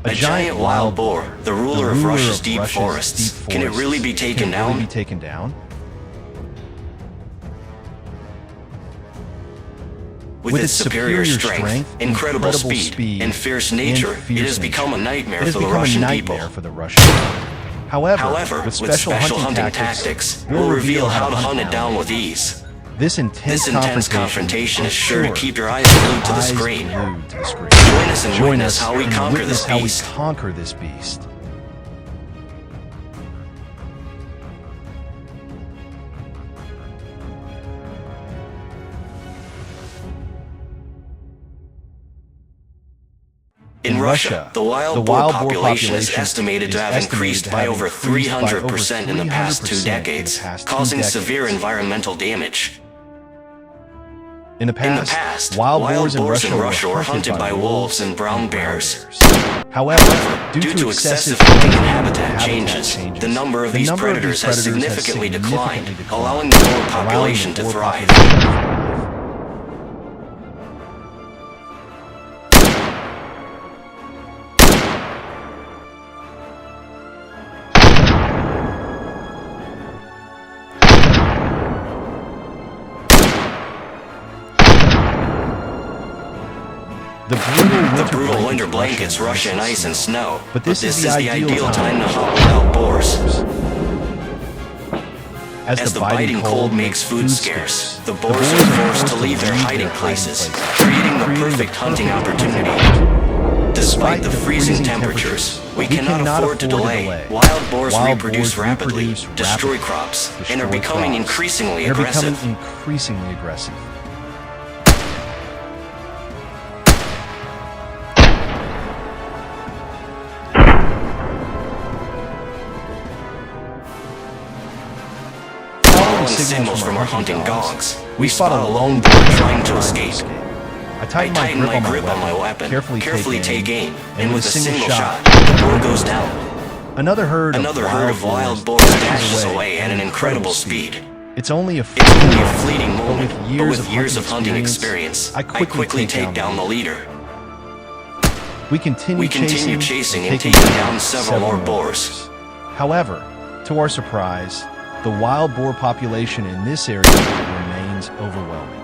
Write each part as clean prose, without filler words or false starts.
A giant wild boar, the ruler of Russia's deep forests. Can it really be taken down? With its superior strength, incredible speed, and fierce nature, it has become a nightmare for the Russian people. However, with special hunting tactics, we'll reveal how to hunt it down with ease. This intense confrontation is sure to keep your eyes glued to the screen. Join us and witness how we conquer this beast. In Russia, the wild boar population is estimated to have increased by over 300% in the past 2 decades, causing severe environmental damage. In the past, wild boars in Russia were hunted by wolves and brown bears. However, due to excessive hunting and habitat changes, the number of these predators has significantly declined, allowing the boar population to thrive. The brutal winter blankets Russia in ice and snow, but this is the ideal time to hunt wild boars. As the biting cold makes food scarce, the boars are forced to leave their hiding places, creating the perfect hunting opportunity. Despite the freezing temperatures, we cannot afford to delay. Wild boars reproduce rapidly, destroy crops, and are becoming increasingly aggressive. Signals from our hunting dogs, we spot a lone boar trying to escape. I tighten my grip on my weapon, carefully take aim, and with a single shot, the boar goes down. Another herd of wild boars dashes away at an incredible speed. It's only a fleeting moment, but with years of hunting experience, I quickly take down the leader. We continue chasing and taking down several more boars. However, to our surprise, the wild boar population in this area remains overwhelming.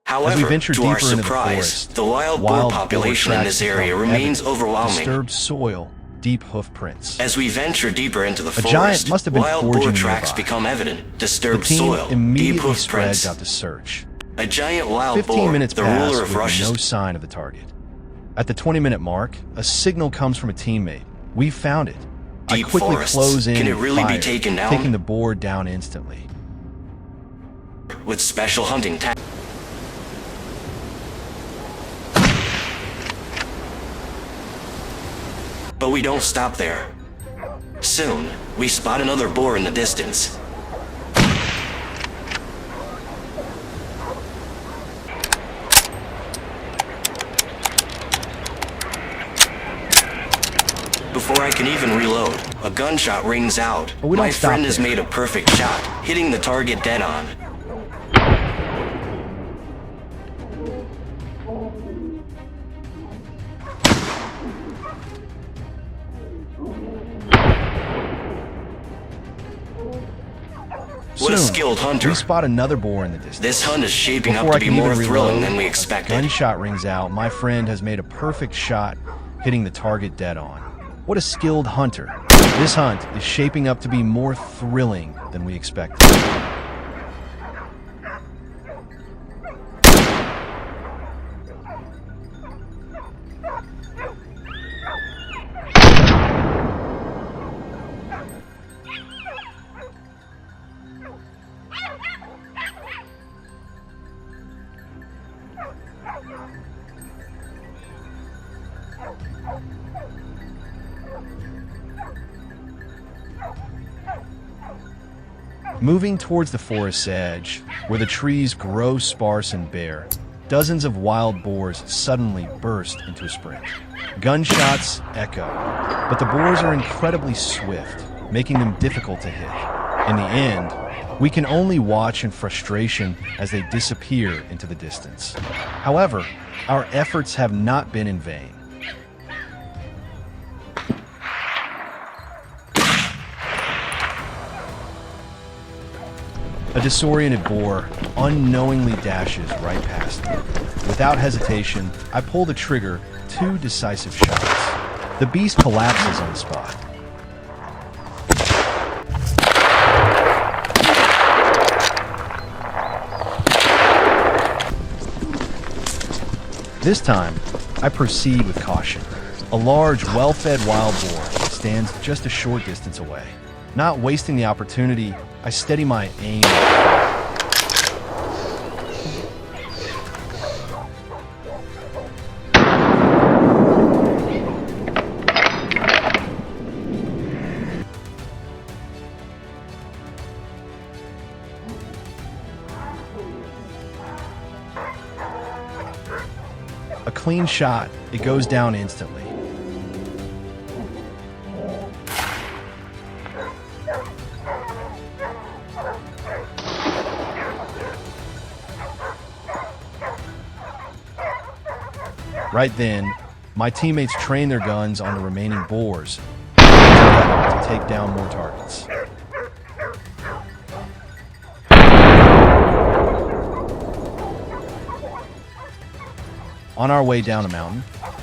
However, to our surprise, the wild boar population in this area remains overwhelming. Disturbed soil, deep hoof prints. As we venture deeper into the forest, wild boar tracks become evident. Disturbed soil, deep hoof prints. Out to search. A giant wild boar, the ruler of Russia. No sign of the target. At the 20-minute mark, a signal comes from a teammate. We found it. I quickly close in and fire, taking the boar down instantly. With special hunting tactics. But we don't stop there. Soon, we spot another boar in the distance. Before I can even reload, a gunshot rings out. My friend has made a perfect shot, hitting the target dead on. What a skilled hunter. We spot another boar in the distance. This hunt is shaping up to be more thrilling than we expected. Gunshot rings out. My friend has made a perfect shot, hitting the target dead on. What a skilled hunter. This hunt is shaping up to be more thrilling than we expected. Moving towards the forest's edge, where the trees grow sparse and bare, dozens of wild boars suddenly burst into a sprint. Gunshots echo, but the boars are incredibly swift, making them difficult to hit. In the end, We can only watch in frustration as they disappear into the distance. However, our efforts have not been in vain. A disoriented boar unknowingly dashes right past me. Without hesitation, I pull the trigger, 2 decisive shots. The beast collapses on the spot. This time, I proceed with caution. A large, well-fed wild boar stands just a short distance away. Not wasting the opportunity, I steady my aim. A clean shot, it goes down instantly. Right then, my teammates train their guns on the remaining boars to take down more targets. On our way down a mountain,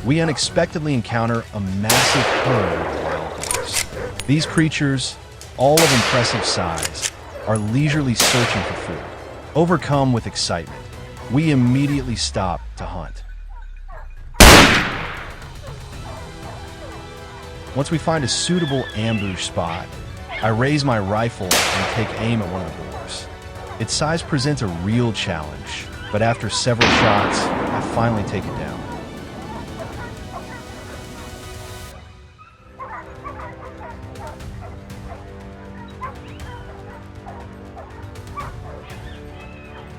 we unexpectedly encounter a massive herd of wild boars. These creatures, all of impressive size, are leisurely searching for food. Overcome with excitement, we immediately stop to hunt. Once we find a suitable ambush spot, I raise my rifle and take aim at one of the boars. Its size presents a real challenge, but after several shots, I finally take it down.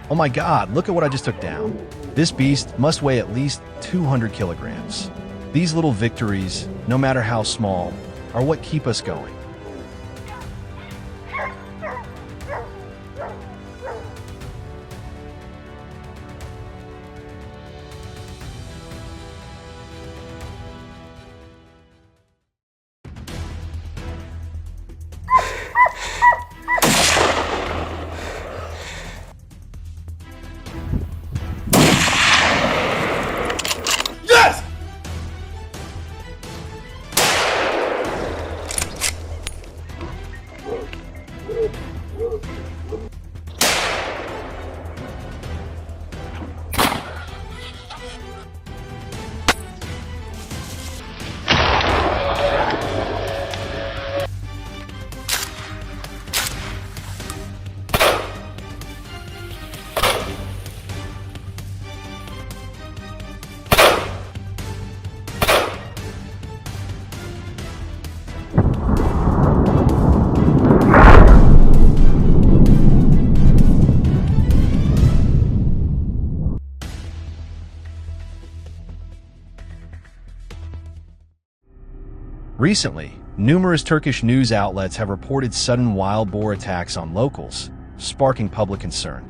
Oh my God, look at what I just took down. This beast must weigh at least 200 kilograms. These little victories, no matter how small, are what keep us going. Recently, numerous Turkish news outlets have reported sudden wild boar attacks on locals, sparking public concern.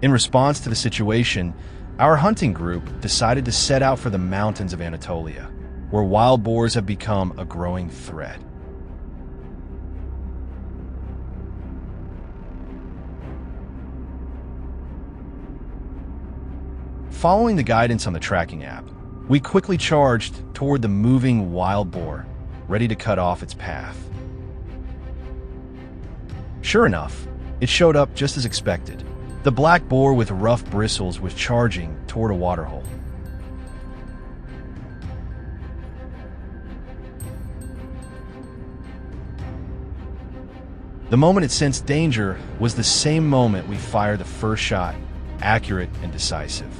In response to the situation, our hunting group decided to set out for the mountains of Anatolia, where wild boars have become a growing threat. Following the guidance on the tracking app, we quickly charged toward the moving wild boar, ready to cut off its path. Sure enough, it showed up just as expected. The black boar with rough bristles was charging toward a waterhole. The moment it sensed danger was the same moment we fired the first shot, accurate and decisive.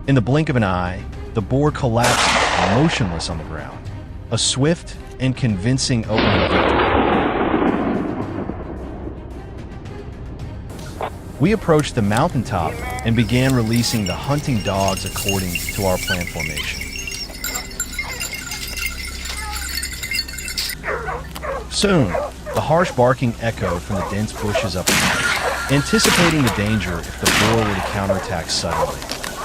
In the blink of an eye, the boar collapsed motionless on the ground. A swift and convincing opening victory. We approached the mountaintop and began releasing the hunting dogs according to our plan formation. Soon, the harsh barking echoed from the dense bushes up ahead. Anticipating the danger if the boar were to counterattack suddenly,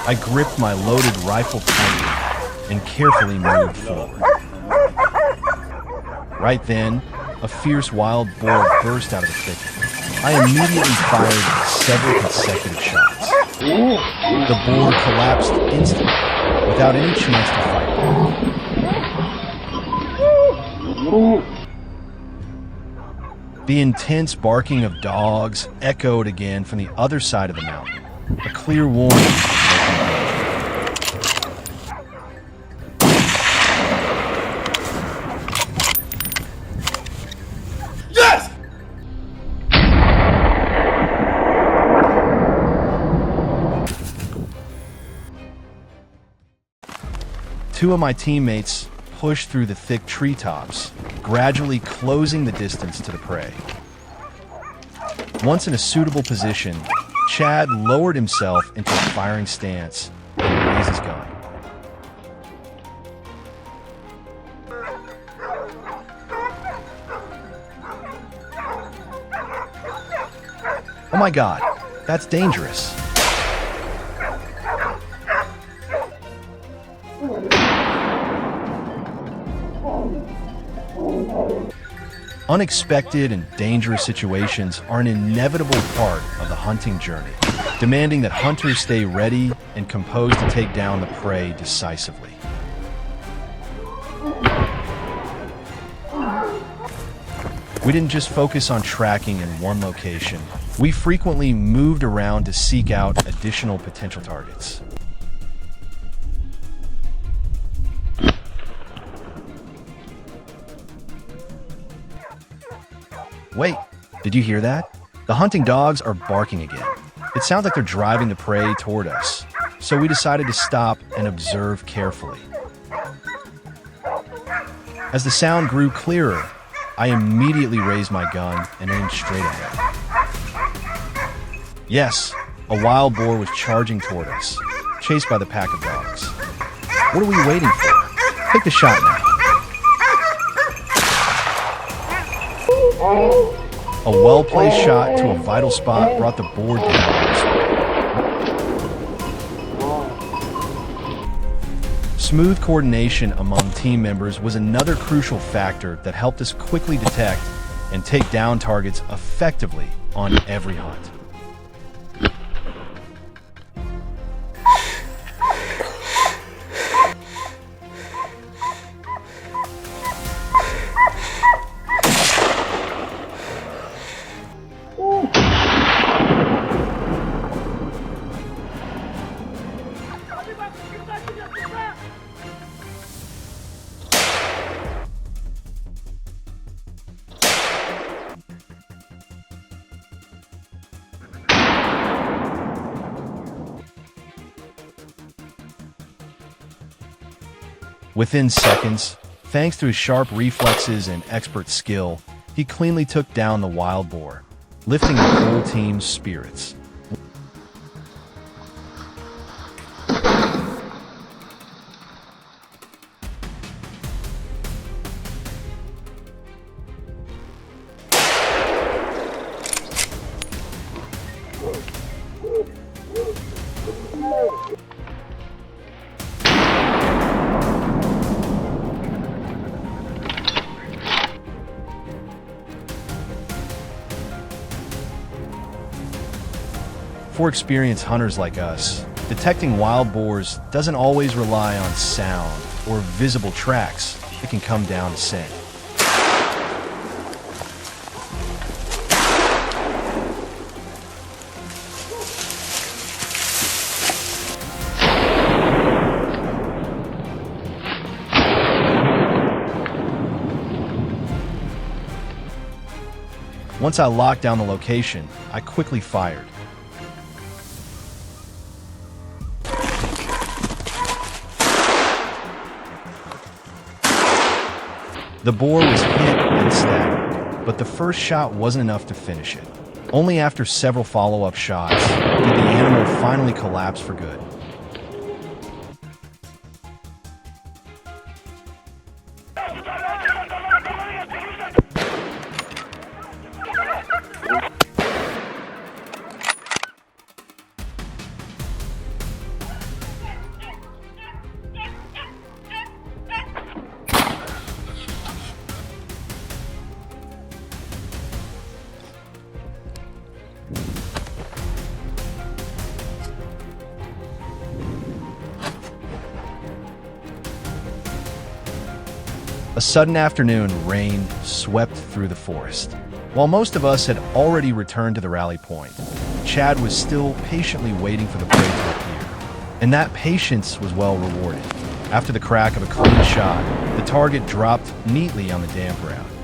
I gripped my loaded rifle tightly and carefully moved forward. Right then, a fierce wild boar burst out of the thicket. I immediately fired several consecutive shots. The boar collapsed instantly, without any chance to fight back. The intense barking of dogs echoed again from the other side of the mountain, a clear warning of local danger. Two of my teammates pushed through the thick treetops, gradually closing the distance to the prey. Once in a suitable position, Chad lowered himself into a firing stance and raised his gun. Oh my God, that's dangerous. Unexpected and dangerous situations are an inevitable part of the hunting journey, demanding that hunters stay ready and composed to take down the prey decisively. We didn't just focus on tracking in one location. We frequently moved around to seek out additional potential targets. Wait, did you hear that? The hunting dogs are barking again. It sounds like they're driving the prey toward us, so we decided to stop and observe carefully. As the sound grew clearer, I immediately raised my gun and aimed straight ahead. Yes, a wild boar was charging toward us, chased by the pack of dogs. What are we waiting for? Take the shot now. A well-placed shot to a vital spot brought the boar down. Smooth coordination among team members was another crucial factor that helped us quickly detect and take down targets effectively on every hunt. Within seconds, thanks to his sharp reflexes and expert skill, he cleanly took down the wild boar, lifting the whole team's spirits. For experienced hunters like us, detecting wild boars doesn't always rely on sound or visible tracks. It can come down to scent. Once I locked down the location, I quickly fired. The boar was hit and staggered, but the first shot wasn't enough to finish it. Only after several follow-up shots did the animal finally collapse for good. A sudden afternoon rain swept through the forest. While most of us had already returned to the rally point, Chad was still patiently waiting for the prey to appear. And that patience was well rewarded. After the crack of a clean shot, the target dropped neatly on the damp ground.